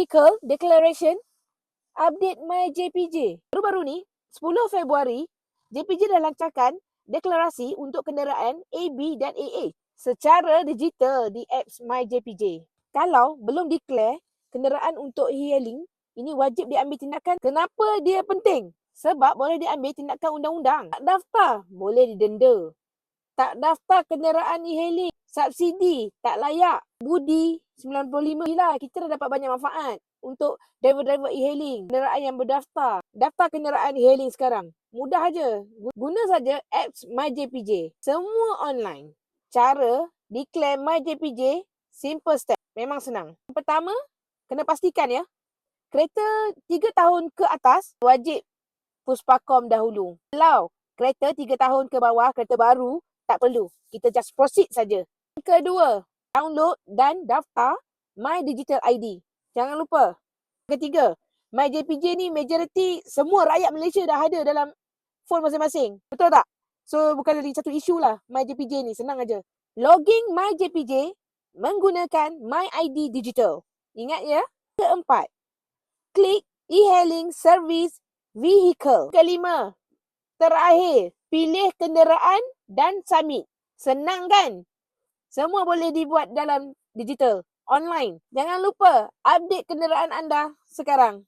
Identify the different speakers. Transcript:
Speaker 1: Vehicle Declaration Update My JPJ. Baru-baru ni, 10 Februari, JPJ dah lancarkan deklarasi untuk kenderaan AB dan AA secara digital di apps My JPJ. Kalau belum declare kenderaan untuk e-hailing, ini wajib diambil tindakan. Kenapa dia penting? Sebab boleh diambil tindakan undang-undang. Tak daftar, boleh didenda. Tak daftar kenderaan e-hailing, subsidi, tak layak. Budi 95 lah, kita dah dapat banyak manfaat untuk driver-driver e-hailing, kenderaan yang berdaftar. Daftar kenderaan e-hailing sekarang. Mudah aja. Guna saja apps MyJPJ. Semua online. Cara declare MyJPJ, simple step. Memang senang. Pertama, kena pastikan ya, kereta 3 tahun ke atas wajib Puspakom dahulu. Kalau kereta 3 tahun ke bawah, kereta baru, tak perlu. Kita just proceed saja. Kedua, download dan daftar My Digital ID. Jangan lupa. Ketiga, My JPJ ni majoriti semua rakyat Malaysia dah ada dalam phone masing-masing. Betul tak? So, bukan lagi satu isu lah My JPJ ni. Senang aja. Logging My JPJ menggunakan My ID Digital. Ingat ya. Keempat, klik e-hailing service vehicle. Kelima, terakhir, pilih kenderaan dan submit. Senang kan? Semua boleh dibuat dalam digital, online. Jangan lupa update kenderaan anda sekarang.